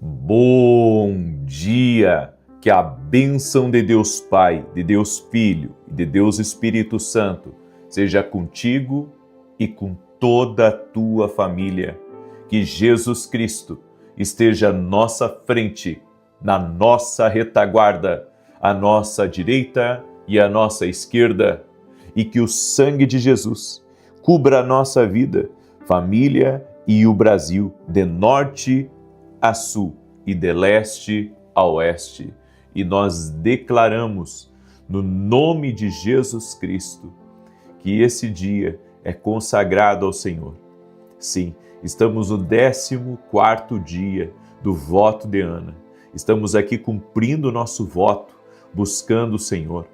Bom dia! Que a bênção de Deus Pai, de Deus Filho e de Deus Espírito Santo seja contigo e com toda a tua família. Que Jesus Cristo esteja à nossa frente, na nossa retaguarda, à nossa direita e à nossa esquerda. E que o sangue de Jesus cubra a nossa vida, família e o Brasil, de norte a sul e de leste a oeste. E nós declaramos, no nome de Jesus Cristo, que esse dia é consagrado ao Senhor. Sim, estamos no 14º dia do voto de Ana. Estamos aqui cumprindo o nosso voto, buscando o Senhor.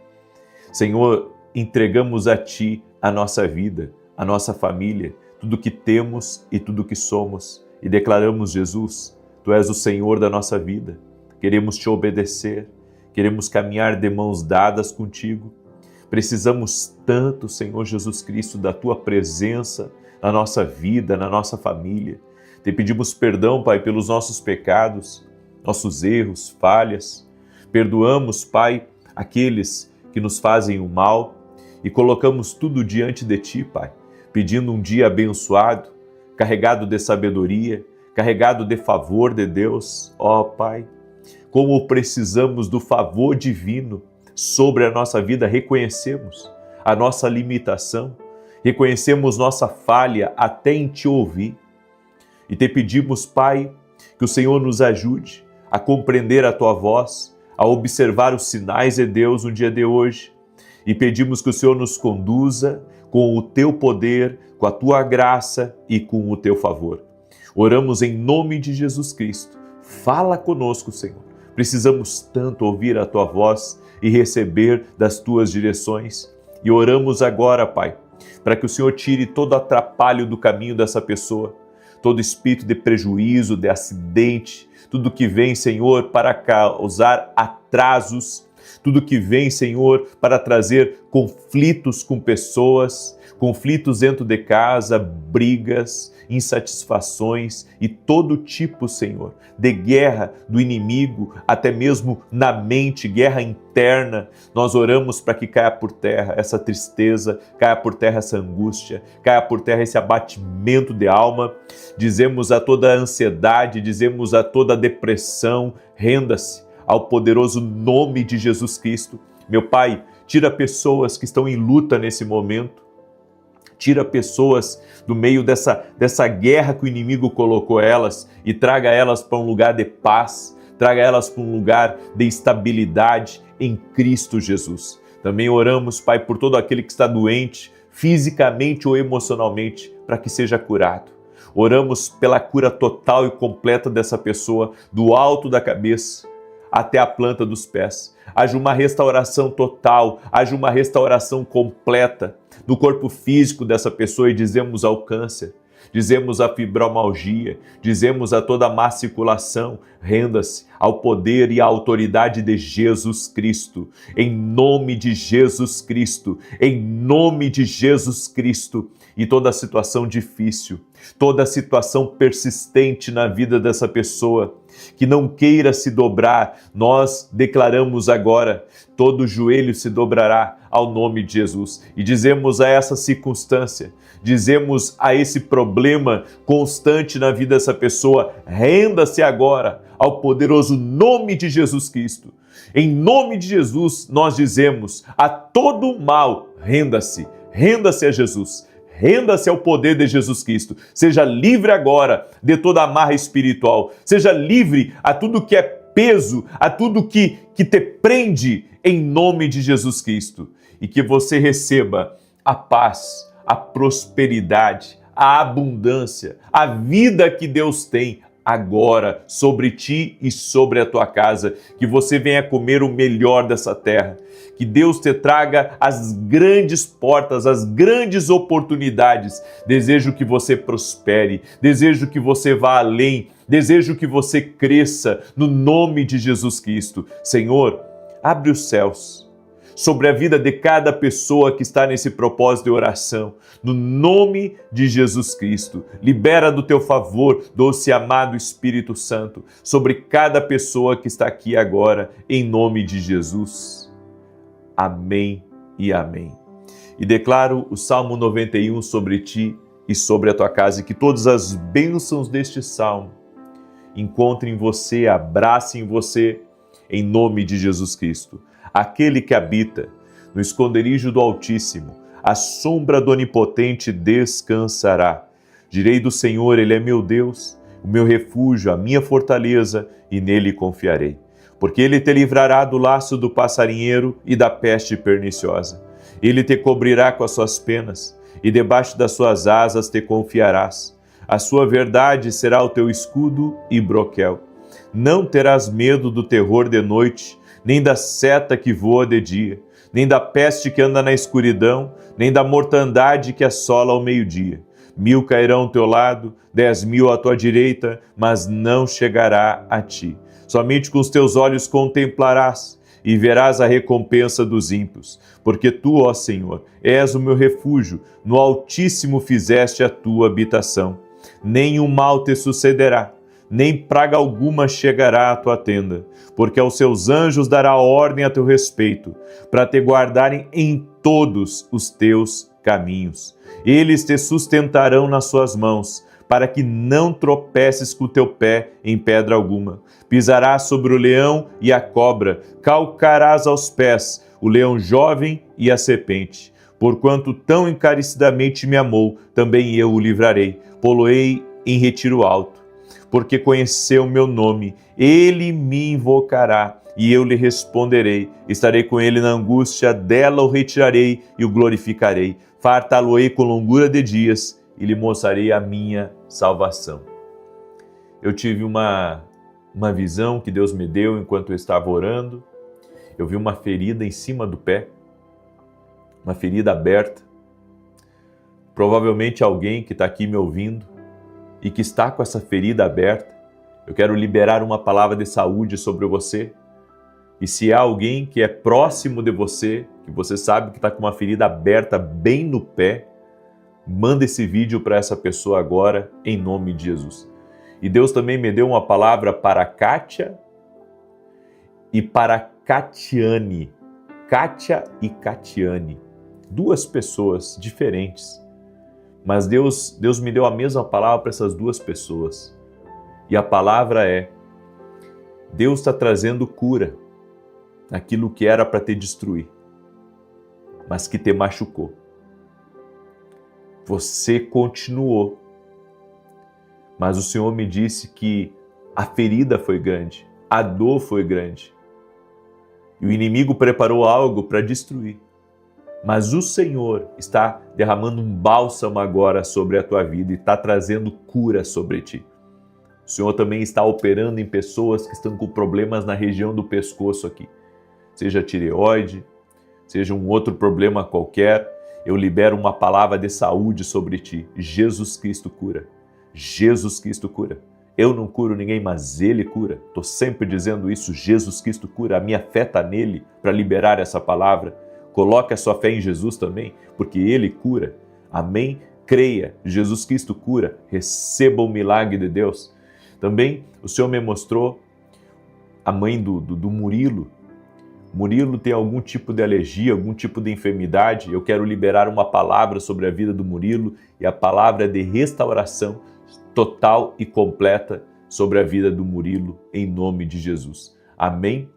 Senhor, entregamos a Ti a nossa vida, a nossa família, tudo que temos e tudo que somos. E declaramos, Jesus, Tu és o Senhor da nossa vida. Queremos Te obedecer, queremos caminhar de mãos dadas contigo. Precisamos tanto, Senhor Jesus Cristo, da Tua presença na nossa vida, na nossa família. Te pedimos perdão, Pai, pelos nossos pecados, nossos erros, falhas. Perdoamos, Pai, aqueles que nos fazem o mal e colocamos tudo diante de Ti, Pai, pedindo um dia abençoado, carregado de sabedoria, carregado de favor de Deus. Ó Pai, como precisamos do favor divino sobre a nossa vida. Reconhecemos a nossa limitação, reconhecemos nossa falha até em Te ouvir. E Te pedimos, Pai, que o Senhor nos ajude a compreender a Tua voz, a observar os sinais de Deus no dia de hoje. E pedimos que o Senhor nos conduza com o Teu poder, com a Tua graça e com o Teu favor. Oramos em nome de Jesus Cristo. Fala conosco, Senhor. Precisamos tanto ouvir a Tua voz e receber das Tuas direções. E oramos agora, Pai, para que o Senhor tire todo atrapalho do caminho dessa pessoa, todo espírito de prejuízo, de acidente, tudo que vem, Senhor, para causar atrasos, tudo que vem, Senhor, para trazer conflitos com pessoas, conflitos dentro de casa, brigas, insatisfações e todo tipo, Senhor, de guerra do inimigo, até mesmo na mente, guerra interna. Nós oramos para que caia por terra essa tristeza, caia por terra essa angústia, caia por terra esse abatimento de alma. Dizemos a toda a ansiedade, dizemos a toda a depressão, renda-se ao poderoso nome de Jesus Cristo. Meu Pai, tira pessoas que estão em luta nesse momento, tira pessoas do meio dessa guerra que o inimigo colocou elas e traga elas para um lugar de paz, traga elas para um lugar de estabilidade em Cristo Jesus. Também oramos, Pai, por todo aquele que está doente, fisicamente ou emocionalmente, para que seja curado. Oramos pela cura total e completa dessa pessoa, do alto da cabeça até a planta dos pés. Haja uma restauração total, haja uma restauração completa do corpo físico dessa pessoa. E dizemos ao câncer, dizemos à fibromialgia, dizemos a toda a má circulação, renda-se ao poder e à autoridade de Jesus Cristo. Em nome de Jesus Cristo, em nome de Jesus Cristo. E toda situação difícil, toda situação persistente na vida dessa pessoa, que não queira se dobrar, nós declaramos agora, todo joelho se dobrará ao nome de Jesus. E dizemos a essa circunstância, dizemos a esse problema constante na vida dessa pessoa, renda-se agora ao poderoso nome de Jesus Cristo. Em nome de Jesus, nós dizemos a todo o mal, renda-se, renda-se a Jesus. Renda-se ao poder de Jesus Cristo. Seja livre agora de toda amarra espiritual. Seja livre a tudo que é peso, a tudo que te prende, em nome de Jesus Cristo. E que você receba a paz, a prosperidade, a abundância, a vida que Deus tem agora sobre ti e sobre a tua casa. Que você venha comer o melhor dessa terra. Que Deus te traga as grandes portas, as grandes oportunidades. Desejo que você prospere, desejo que você vá além, desejo que você cresça no nome de Jesus Cristo. Senhor, abre os céus sobre a vida de cada pessoa que está nesse propósito de oração. No nome de Jesus Cristo, libera do teu favor, doce e amado Espírito Santo, sobre cada pessoa que está aqui agora, em nome de Jesus. Amém e amém. E declaro o Salmo 91 sobre ti e sobre a tua casa, e que todas as bênçãos deste Salmo encontrem você, abracem você, em nome de Jesus Cristo. Aquele que habita no esconderijo do Altíssimo, à sombra do Onipotente descansará. Direi do Senhor, Ele é meu Deus, o meu refúgio, a minha fortaleza, e nele confiarei. Porque Ele te livrará do laço do passarinheiro e da peste perniciosa. Ele te cobrirá com as suas penas, e debaixo das suas asas te confiarás. A sua verdade será o teu escudo e broquel. Não terás medo do terror de noite, nem da seta que voa de dia, nem da peste que anda na escuridão, nem da mortandade que assola ao meio-dia. 1000 cairão ao teu lado, 10.000 à tua direita, mas não chegará a ti. Somente com os teus olhos contemplarás e verás a recompensa dos ímpios. Porque tu, ó Senhor, és o meu refúgio, no Altíssimo fizeste a tua habitação. Nenhum mal te sucederá, nem praga alguma chegará à tua tenda, porque aos seus anjos dará ordem a teu respeito, para te guardarem em todos os teus caminhos. Eles te sustentarão nas suas mãos, para que não tropeces com o teu pé em pedra alguma. Pisarás sobre o leão e a cobra, calcarás aos pés o leão jovem e a serpente. Porquanto tão encarecidamente me amou, também eu o livrarei, pô-lo-ei em retiro alto. Porque conheceu o meu nome, ele me invocará, e eu lhe responderei. Estarei com ele na angústia, dela o retirarei e o glorificarei. Fartá-lo-ei com longura de dias, e lhe mostrarei a minha salvação. Eu tive uma visão que Deus me deu enquanto eu estava orando. Eu vi uma ferida em cima do pé, uma ferida aberta. Provavelmente alguém que está aqui me ouvindo e que está com essa ferida aberta, eu quero liberar uma palavra de saúde sobre você. E se há alguém que é próximo de você, que você sabe que está com uma ferida aberta bem no pé, manda esse vídeo para essa pessoa agora, em nome de Jesus. E Deus também me deu uma palavra para Kátia e para Catiane. Kátia e Catiane. 2 pessoas diferentes. Mas Deus me deu a mesma palavra para essas 2 pessoas. E a palavra é: Deus está trazendo cura naquilo que era para te destruir, mas que te machucou. Você continuou, mas o Senhor me disse que a ferida foi grande, a dor foi grande. E o inimigo preparou algo para destruir. Mas o Senhor está derramando um bálsamo agora sobre a tua vida e está trazendo cura sobre ti. O Senhor também está operando em pessoas que estão com problemas na região do pescoço aqui. Seja tireoide, seja um outro problema qualquer, eu libero uma palavra de saúde sobre ti. Jesus Cristo cura. Jesus Cristo cura. Eu não curo ninguém, mas Ele cura. Estou sempre dizendo isso, Jesus Cristo cura. A minha fé está nele para liberar essa palavra. Coloque a sua fé em Jesus também, porque Ele cura. Amém? Creia, Jesus Cristo cura. Receba o milagre de Deus. Também o Senhor me mostrou a mãe do Murilo. Murilo tem algum tipo de alergia, algum tipo de enfermidade. Eu quero liberar uma palavra sobre a vida do Murilo e a palavra de restauração total e completa sobre a vida do Murilo, em nome de Jesus. Amém?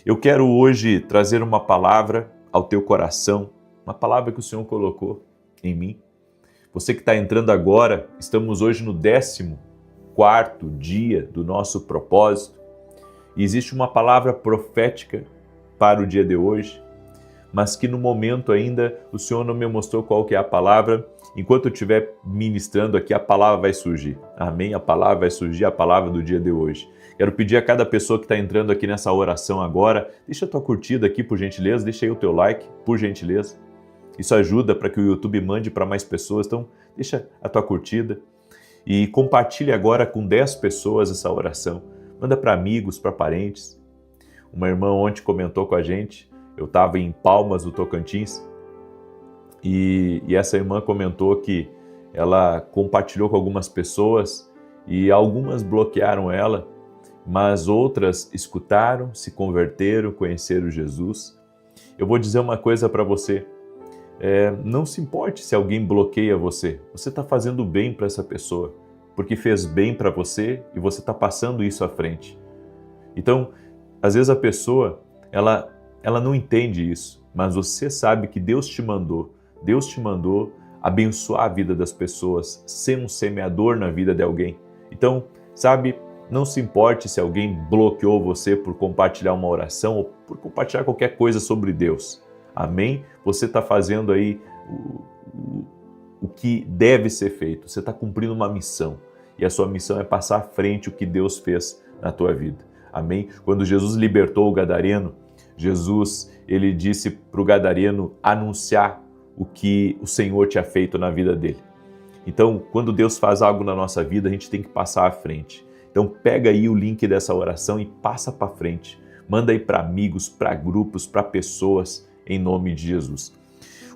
Eu quero hoje trazer uma palavra ao teu coração, uma palavra que o Senhor colocou em mim. Você que está entrando agora, estamos hoje no 14º dia do nosso propósito e existe uma palavra profética para o dia de hoje, mas que no momento ainda o Senhor não me mostrou qual que é a palavra. Enquanto eu estiver ministrando aqui, a palavra vai surgir. Amém? A palavra vai surgir, a palavra do dia de hoje. Quero pedir a cada pessoa que está entrando aqui nessa oração agora, deixa a tua curtida aqui, por gentileza, deixa aí o teu like, por gentileza. Isso ajuda para que o YouTube mande para mais pessoas, então deixa a tua curtida e compartilhe agora com 10 pessoas essa oração. Manda para amigos, para parentes. Uma irmã ontem comentou com a gente, Eu estava em Palmas, do Tocantins, e essa irmã comentou que ela compartilhou com algumas pessoas e algumas bloquearam ela, mas outras escutaram, se converteram, conheceram Jesus. Eu vou dizer uma coisa para você, não se importe se alguém bloqueia você, você está fazendo bem para essa pessoa, porque fez bem para você e você está passando isso à frente. Então, às vezes a pessoa, ela não entende isso, mas você sabe que Deus te mandou abençoar a vida das pessoas, ser um semeador na vida de alguém. Então, sabe, não se importe se alguém bloqueou você por compartilhar uma oração ou por compartilhar qualquer coisa sobre Deus. Amém? Você está fazendo aí o que deve ser feito. Você está cumprindo uma missão. E a sua missão é passar à frente o que Deus fez na tua vida. Amém? Quando Jesus libertou o gadareno, ele disse para o gadareno anunciar o que o Senhor tinha feito na vida dele. Então, quando Deus faz algo na nossa vida, a gente tem que passar à frente. Então, pega aí o link dessa oração e passa para frente. Manda aí para amigos, para grupos, para pessoas, em nome de Jesus.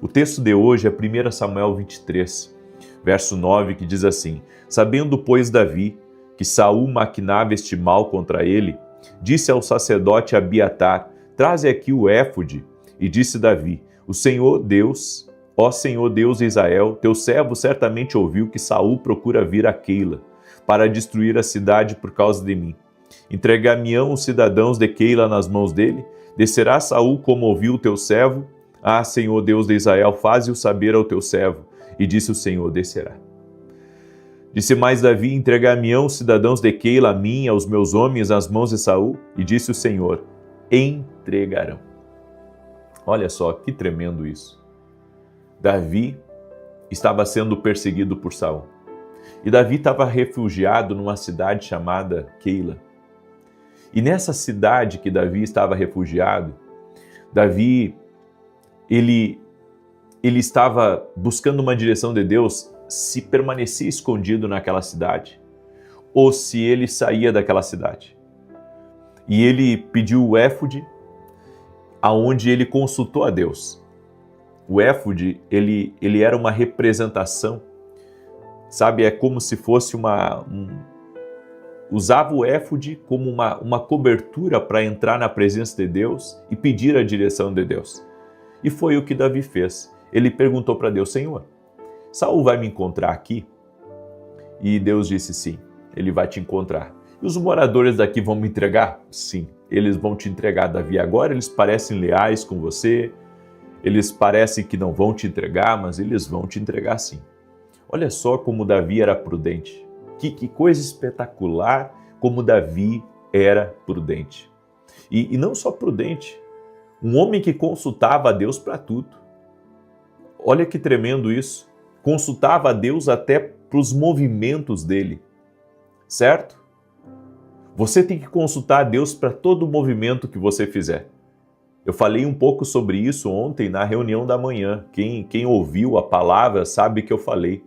O texto de hoje é 1 Samuel 23, verso 9, que diz assim: Sabendo, pois, Davi, que Saul maquinava este mal contra ele, disse ao sacerdote Abiatar: Traze aqui o éfode. E disse Davi: O Senhor Deus, ó Senhor Deus de Israel, teu servo certamente ouviu que Saul procura vir a Keila, para destruir a cidade por causa de mim. Entregar-me-ão os cidadãos de Keila nas mãos dele? Descerá Saul como ouviu o teu servo? Ah, Senhor Deus de Israel, faze-o saber ao teu servo. E disse o Senhor: Descerá. Disse mais Davi: Entregar-me-ão os cidadãos de Keila a mim, aos meus homens, nas mãos de Saul? E disse o Senhor: Entregarão. Olha só que tremendo isso. Davi estava sendo perseguido por Saul. E Davi estava refugiado numa cidade chamada Keila. E nessa cidade que Davi estava refugiado, Davi, ele estava buscando uma direção de Deus, se permanecia escondido naquela cidade, ou se ele saía daquela cidade. E ele pediu o éfode, aonde ele consultou a Deus. O éfode, ele era uma representação, sabe, é como se fosse usava o éfode como uma cobertura para entrar na presença de Deus e pedir a direção de Deus. E foi o que Davi fez. Ele perguntou para Deus: Senhor, Saul vai me encontrar aqui? E Deus disse: sim, ele vai te encontrar. E os moradores daqui vão me entregar? Sim, eles vão te entregar, Davi. Agora eles parecem leais com você, eles parecem que não vão te entregar, mas eles vão te entregar sim. Olha só como Davi era prudente. Que coisa espetacular como Davi era prudente. E não só prudente, um homem que consultava a Deus para tudo. Olha que tremendo isso. Consultava a Deus até para os movimentos dele, certo? Você tem que consultar a Deus para todo o movimento que você fizer. Eu falei um pouco sobre isso ontem na reunião da manhã. Quem ouviu a palavra sabe que eu falei.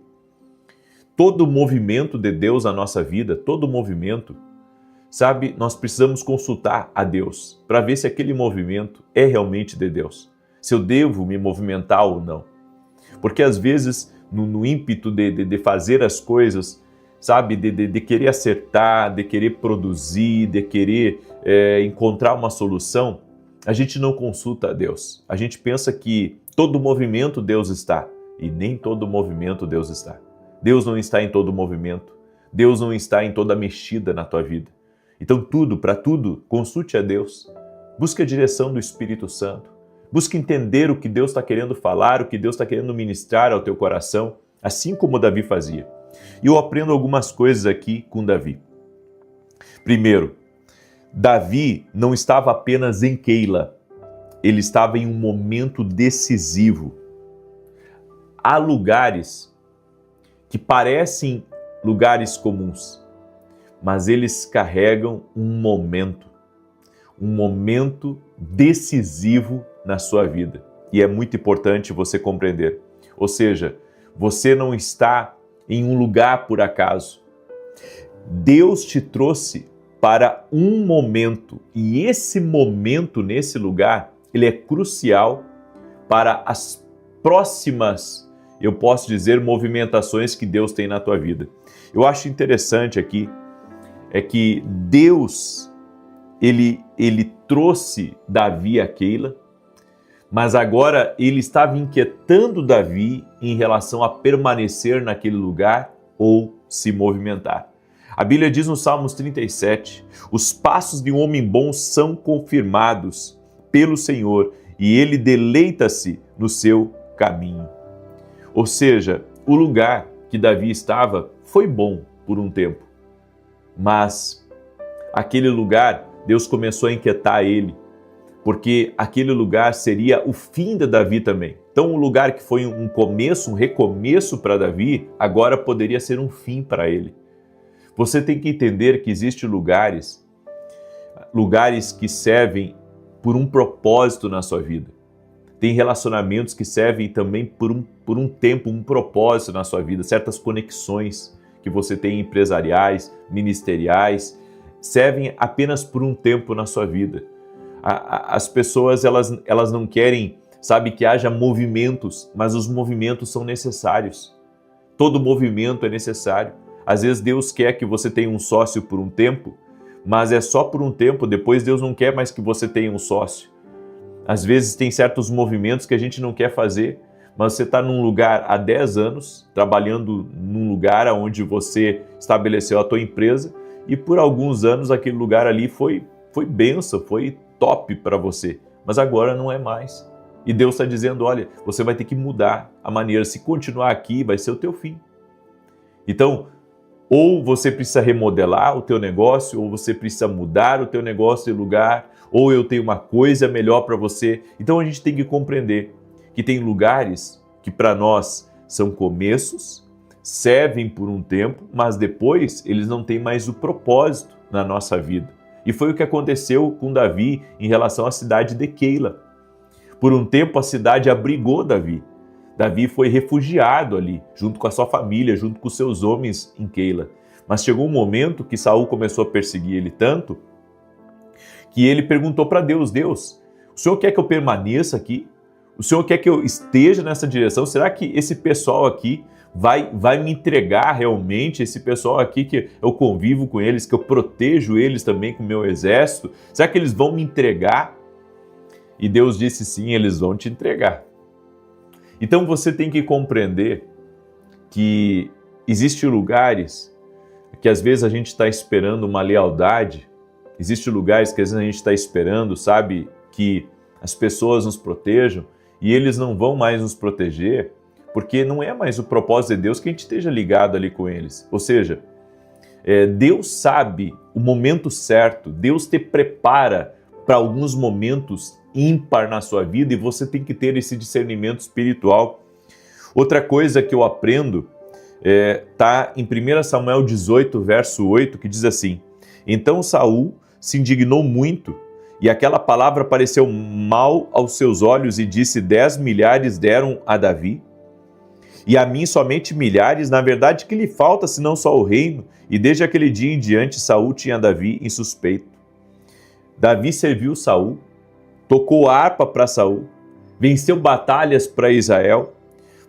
Todo movimento de Deus na nossa vida, todo movimento, sabe, nós precisamos consultar a Deus para ver se aquele movimento é realmente de Deus. Se eu devo me movimentar ou não. Porque às vezes, no ímpeto de fazer as coisas, sabe, de querer acertar, de querer produzir, de querer encontrar uma solução, a gente não consulta a Deus. A gente pensa que todo movimento Deus está, e nem todo movimento Deus está. Deus não está em todo movimento. Deus não está em toda mexida na tua vida. Então para tudo, consulte a Deus. Busque a direção do Espírito Santo. Busque entender o que Deus está querendo falar, o que Deus está querendo ministrar ao teu coração, assim como Davi fazia. E eu aprendo algumas coisas aqui com Davi. Primeiro, Davi não estava apenas em Keila, ele estava em um momento decisivo. Há lugares que parecem lugares comuns, mas eles carregam um momento decisivo na sua vida. E é muito importante você compreender. Ou seja, você não está em um lugar por acaso. Deus te trouxe para um momento, e esse momento nesse lugar, ele é crucial para as próximas, eu posso dizer, movimentações que Deus tem na tua vida. Eu acho interessante aqui, é que Deus, ele trouxe Davi a Keila, mas agora ele estava inquietando Davi em relação a permanecer naquele lugar ou se movimentar. A Bíblia diz no Salmos 37, os passos de um homem bom são confirmados pelo Senhor e ele deleita-se no seu caminho. Ou seja, o lugar que Davi estava foi bom por um tempo, mas aquele lugar, Deus começou a inquietar ele, porque aquele lugar seria o fim de Davi também. Então, o lugar que foi um começo, um recomeço para Davi, agora poderia ser um fim para ele. Você tem que entender que existem lugares que servem por um propósito na sua vida. Tem relacionamentos que servem também por um tempo, um propósito na sua vida, certas conexões que você tem empresariais, ministeriais, servem apenas por um tempo na sua vida. As pessoas, elas não querem, sabe, que haja movimentos, mas os movimentos são necessários. Todo movimento é necessário. Às vezes Deus quer que você tenha um sócio por um tempo, mas é só por um tempo, depois Deus não quer mais que você tenha um sócio. Às vezes tem certos movimentos que a gente não quer fazer, mas você está num lugar há 10 anos, trabalhando num lugar onde você estabeleceu a tua empresa, e por alguns anos aquele lugar ali foi bênção, foi top para você, mas agora não é mais. E Deus está dizendo, olha, você vai ter que mudar a maneira, se continuar aqui vai ser o teu fim. Então, ou você precisa remodelar o teu negócio, ou você precisa mudar o teu negócio de lugar, ou eu tenho uma coisa melhor para você. Então a gente tem que compreender que tem lugares que para nós são começos, servem por um tempo, mas depois eles não têm mais o propósito na nossa vida. E foi o que aconteceu com Davi em relação à cidade de Keila. Por um tempo a cidade abrigou Davi. Davi foi refugiado ali, junto com a sua família, junto com os seus homens em Keila. Mas chegou um momento que Saul começou a perseguir ele tanto, que ele perguntou para Deus, Deus, o Senhor quer que eu permaneça aqui? O Senhor quer que eu esteja nessa direção? Será que esse pessoal aqui vai me entregar realmente? Esse pessoal aqui que eu convivo com eles, que eu protejo eles também com o meu exército? Será que eles vão me entregar? E Deus disse sim, eles vão te entregar. Então você tem que compreender que existem lugares que às vezes a gente está esperando uma lealdade, existem lugares que às vezes a gente está esperando, sabe, que as pessoas nos protejam e eles não vão mais nos proteger, porque não é mais o propósito de Deus que a gente esteja ligado ali com eles. Ou seja, Deus sabe o momento certo, Deus te prepara para alguns momentos ímpar na sua vida e você tem que ter esse discernimento espiritual. Outra coisa que eu aprendo está em 1 Samuel 18, verso 8, que diz assim, então Saul se indignou muito e aquela palavra pareceu mal aos seus olhos e disse, 10 milhares deram a Davi e a mim somente milhares, na verdade que lhe falta senão só o reino, e desde aquele dia em diante Saul tinha Davi em suspeito. Davi serviu Saul, tocou a harpa para Saul, venceu batalhas para Israel,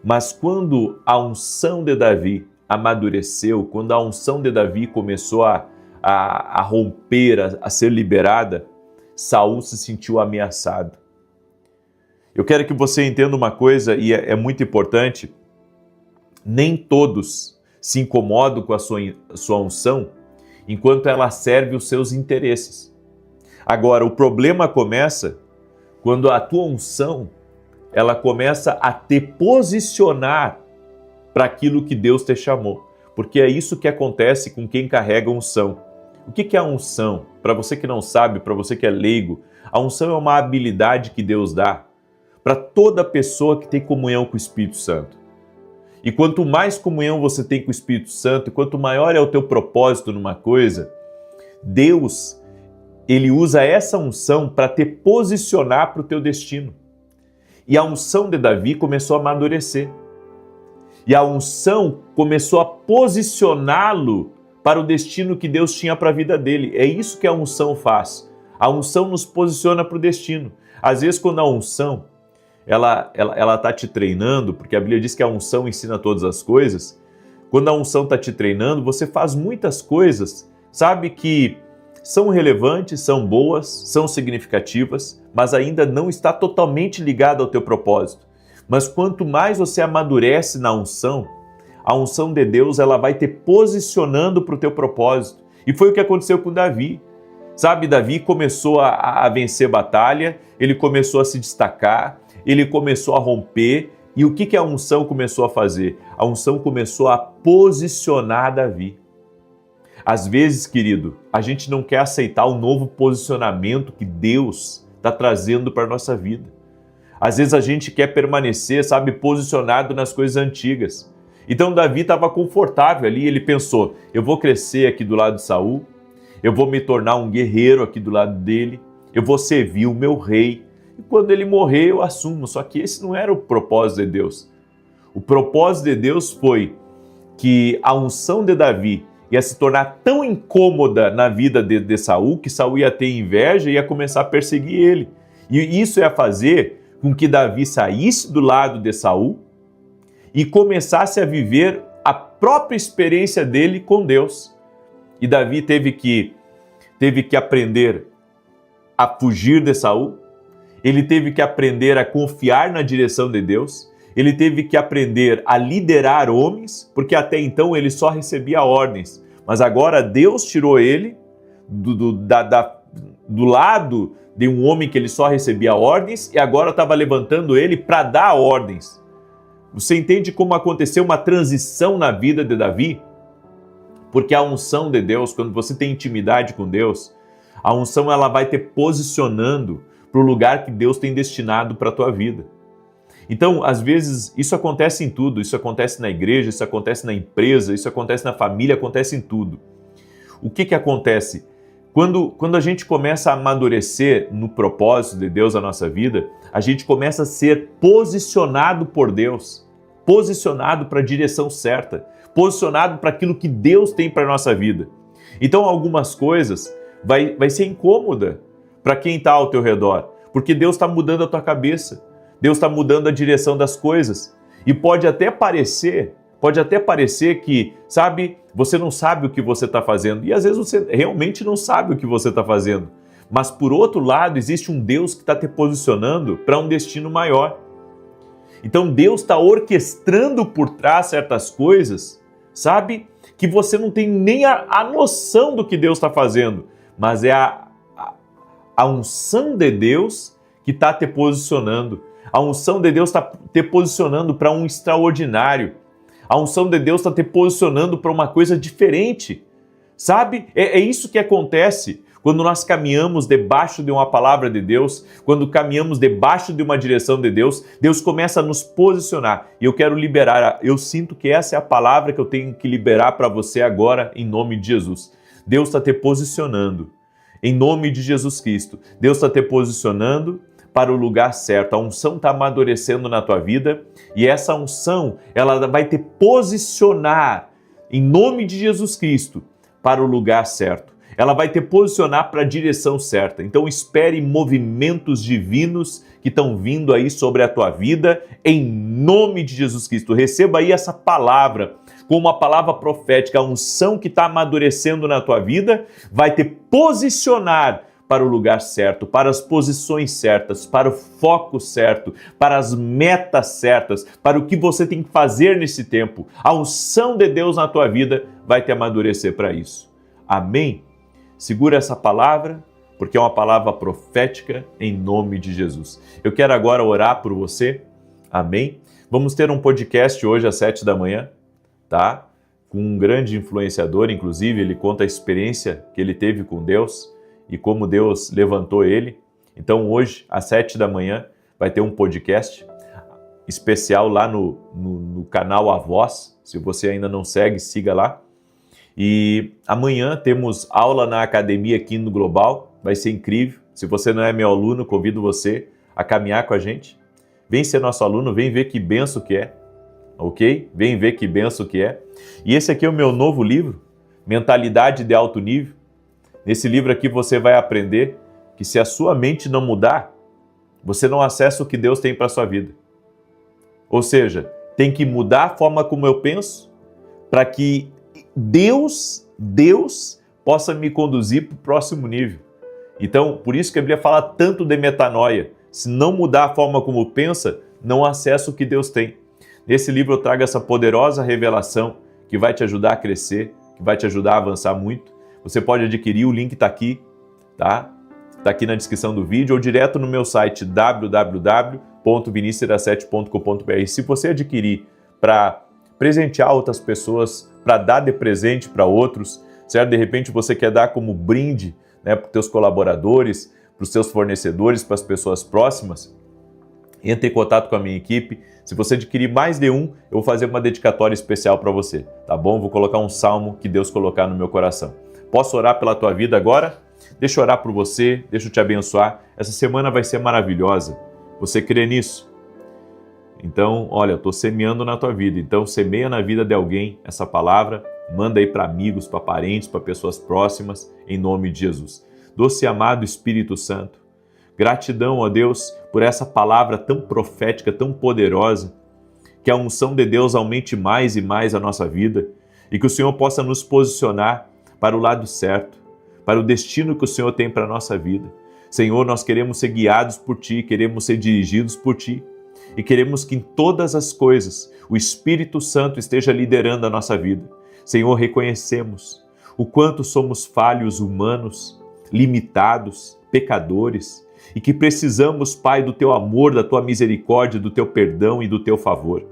mas quando a unção de Davi amadureceu, quando a unção de Davi começou a romper, a ser liberada, Saul se sentiu ameaçado. Eu quero que você entenda uma coisa, e é muito importante, nem todos se incomodam com a sua unção enquanto ela serve os seus interesses. Agora, o problema começa quando a tua unção, ela começa a te posicionar para aquilo que Deus te chamou. Porque é isso que acontece com quem carrega unção. O que é a unção? Para você que não sabe, para você que é leigo, a unção é uma habilidade que Deus dá para toda pessoa que tem comunhão com o Espírito Santo. E quanto mais comunhão você tem com o Espírito Santo, e quanto maior é o teu propósito numa coisa, Deus, Ele usa essa unção para te posicionar para o teu destino. E a unção de Davi começou a amadurecer. E a unção começou a posicioná-lo para o destino que Deus tinha para a vida dele. É isso que a unção faz. A unção nos posiciona para o destino. Às vezes quando a unção, ela tá te treinando, porque a Bíblia diz que a unção ensina todas as coisas, quando a unção está te treinando, você faz muitas coisas, sabe, que são relevantes, são boas, são significativas, mas ainda não está totalmente ligado ao teu propósito. Mas quanto mais você amadurece na unção, a unção de Deus ela vai te posicionando para o teu propósito. E foi o que aconteceu com Davi. Sabe, Davi começou a vencer batalha, ele começou a se destacar, ele começou a romper. E o que a unção começou a fazer? A unção começou a posicionar Davi. Às vezes, querido, a gente não quer aceitar o novo posicionamento que Deus está trazendo para a nossa vida. Às vezes a gente quer permanecer, sabe, posicionado nas coisas antigas. Então Davi estava confortável ali, ele pensou, eu vou crescer aqui do lado de Saul, eu vou me tornar um guerreiro aqui do lado dele, eu vou servir o meu rei, e quando ele morrer eu assumo. Só que esse não era o propósito de Deus. O propósito de Deus foi que a unção de Davi ia se tornar tão incômoda na vida de Saul, que Saul ia ter inveja e ia começar a perseguir ele. E isso ia fazer com que Davi saísse do lado de Saul e começasse a viver a própria experiência dele com Deus. E Davi teve que aprender a fugir de Saul, ele teve que aprender a confiar na direção de Deus, ele teve que aprender a liderar homens, porque até então ele só recebia ordens, mas agora Deus tirou ele do lado de um homem que ele só recebia ordens e agora estava levantando ele para dar ordens. Você entende como aconteceu uma transição na vida de Davi? Porque a unção de Deus, quando você tem intimidade com Deus, a unção ela vai te posicionando para o lugar que Deus tem destinado para a tua vida. Então, às vezes, isso acontece em tudo, isso acontece na igreja, isso acontece na empresa, isso acontece na família, acontece em tudo. O que acontece? Quando a gente começa a amadurecer no propósito de Deus na nossa vida, a gente começa a ser posicionado por Deus, posicionado para a direção certa, posicionado para aquilo que Deus tem para a nossa vida. Então, algumas coisas vai ser incômoda para quem está ao teu redor, porque Deus está mudando a tua cabeça, Deus está mudando a direção das coisas. E pode até parecer que, sabe, você não sabe o que você está fazendo. E às vezes você realmente não sabe o que você está fazendo. Mas por outro lado, existe um Deus que está te posicionando para um destino maior. Então Deus está orquestrando por trás certas coisas, sabe, que você não tem nem a noção do que Deus está fazendo. Mas é a unção de Deus que está te posicionando. A unção de Deus está te posicionando para um extraordinário. A unção de Deus está te posicionando para uma coisa diferente. Sabe? É isso que acontece quando nós caminhamos debaixo de uma palavra de Deus, quando caminhamos debaixo de uma direção de Deus, Deus começa a nos posicionar. E eu quero liberar, eu sinto que essa é a palavra que eu tenho que liberar para você agora, em nome de Jesus. Deus está te posicionando. Em nome de Jesus Cristo. Deus está te posicionando para o lugar certo. A unção está amadurecendo na tua vida e essa unção, ela vai te posicionar em nome de Jesus Cristo para o lugar certo. Ela vai te posicionar para a direção certa. Então espere movimentos divinos que estão vindo aí sobre a tua vida em nome de Jesus Cristo. Receba aí essa palavra como uma palavra profética. A unção que está amadurecendo na tua vida vai te posicionar para o lugar certo, para as posições certas, para o foco certo, para as metas certas, para o que você tem que fazer nesse tempo. A unção de Deus na tua vida vai te amadurecer para isso. Amém? Segura essa palavra, porque é uma palavra profética em nome de Jesus. Eu quero agora orar por você. Amém? Vamos ter um podcast hoje às 7 da manhã, tá? Com um grande influenciador, inclusive, ele conta a experiência que ele teve com Deus e como Deus levantou ele. Então hoje, às 7 da manhã, vai ter um podcast especial lá no canal A Voz. Se você ainda não segue, siga lá. E amanhã temos aula na academia aqui no Global, vai ser incrível. Se você não é meu aluno, convido você a caminhar com a gente. Vem ser nosso aluno, vem ver que benção que é, ok? Vem ver que benção que é. E esse aqui é o meu novo livro, Mentalidade de Alto Nível. Nesse livro aqui você vai aprender que se a sua mente não mudar, você não acessa o que Deus tem para a sua vida. Ou seja, tem que mudar a forma como eu penso para que Deus possa me conduzir para o próximo nível. Então, por isso que a Bíblia fala tanto de metanoia. Se não mudar a forma como pensa, não acessa o que Deus tem. Nesse livro eu trago essa poderosa revelação que vai te ajudar a crescer, que vai te ajudar a avançar muito. Você pode adquirir, o link está aqui, tá? Está aqui na descrição do vídeo ou direto no meu site www.vinicius7.com.br. Se você adquirir para presentear outras pessoas, para dar de presente para outros, certo? De repente você quer dar como brinde, né, para os teus colaboradores, para os seus fornecedores, para as pessoas próximas, entre em contato com a minha equipe. Se você adquirir mais de um, eu vou fazer uma dedicatória especial para você, tá bom? Vou colocar um salmo que Deus colocar no meu coração. Posso orar pela tua vida agora? Deixa eu orar por você, deixa eu te abençoar. Essa semana vai ser maravilhosa. Você crê nisso? Então, olha, eu estou semeando na tua vida. Então, semeia na vida de alguém essa palavra. Manda aí para amigos, para parentes, para pessoas próximas, em nome de Jesus. Doce e amado Espírito Santo, gratidão, ó Deus, por essa palavra tão profética, tão poderosa, que a unção de Deus aumente mais e mais a nossa vida e que o Senhor possa nos posicionar para o lado certo, para o destino que o Senhor tem para a nossa vida. Senhor, nós queremos ser guiados por Ti, queremos ser dirigidos por Ti e queremos que em todas as coisas o Espírito Santo esteja liderando a nossa vida. Senhor, reconhecemos o quanto somos falhos, humanos, limitados, pecadores e que precisamos, Pai, do Teu amor, da Tua misericórdia, do Teu perdão e do Teu favor.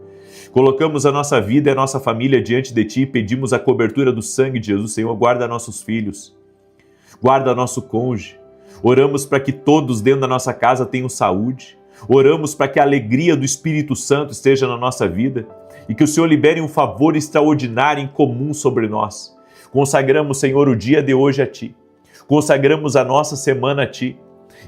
Colocamos a nossa vida e a nossa família diante de Ti e pedimos a cobertura do sangue de Jesus. Senhor, guarda nossos filhos, guarda nosso cônjuge. Oramos para que todos dentro da nossa casa tenham saúde. Oramos para que a alegria do Espírito Santo esteja na nossa vida e que o Senhor libere um favor extraordinário em comum sobre nós. Consagramos, Senhor, o dia de hoje a Ti. Consagramos a nossa semana a Ti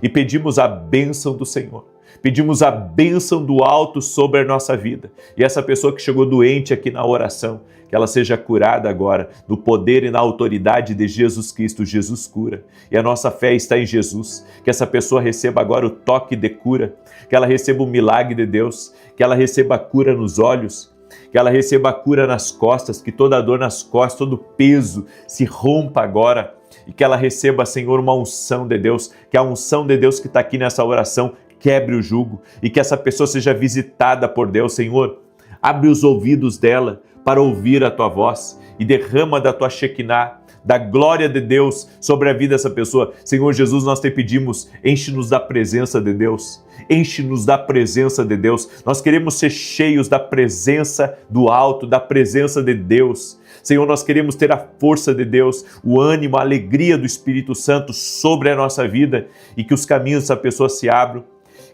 e pedimos a bênção do Senhor. Pedimos a bênção do alto sobre a nossa vida. E essa pessoa que chegou doente aqui na oração, que ela seja curada agora, no poder e na autoridade de Jesus Cristo. Jesus cura. E a nossa fé está em Jesus. Que essa pessoa receba agora o toque de cura, que ela receba o milagre de Deus, que ela receba a cura nos olhos, que ela receba a cura nas costas, que toda dor nas costas, todo peso se rompa agora e que ela receba, Senhor, uma unção de Deus, que a unção de Deus que está aqui nessa oração quebre o jugo e que essa pessoa seja visitada por Deus. Senhor, abre os ouvidos dela para ouvir a Tua voz e derrama da Tua Shekinah, da glória de Deus sobre a vida dessa pessoa. Senhor Jesus, nós te pedimos, enche-nos da presença de Deus, enche-nos da presença de Deus. Nós queremos ser cheios da presença do alto, da presença de Deus. Senhor, nós queremos ter a força de Deus, o ânimo, a alegria do Espírito Santo sobre a nossa vida e que os caminhos dessa pessoa se abram,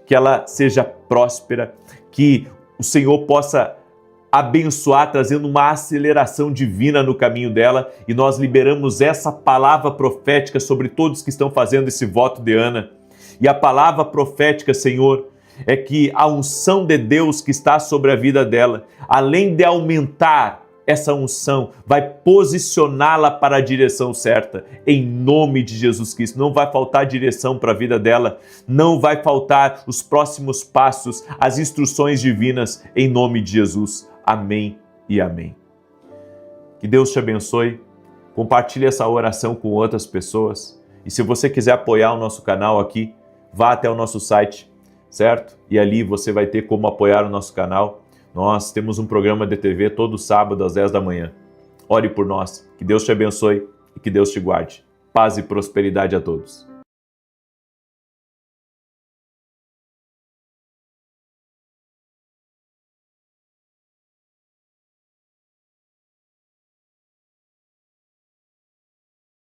que ela seja próspera, que o Senhor possa abençoar, trazendo uma aceleração divina no caminho dela, e nós liberamos essa palavra profética sobre todos que estão fazendo esse voto de Ana. E a palavra profética, Senhor, é que a unção de Deus que está sobre a vida dela, além de aumentar essa unção, vai posicioná-la para a direção certa, em nome de Jesus Cristo. Não vai faltar direção para a vida dela, não vai faltar os próximos passos, as instruções divinas, em nome de Jesus. Amém e amém. Que Deus te abençoe, compartilhe essa oração com outras pessoas e se você quiser apoiar o nosso canal aqui, vá até o nosso site, certo? E ali você vai ter como apoiar o nosso canal. Nós temos um programa de TV todo sábado às 10 da manhã. Ore por nós, que Deus te abençoe e que Deus te guarde. Paz e prosperidade a todos.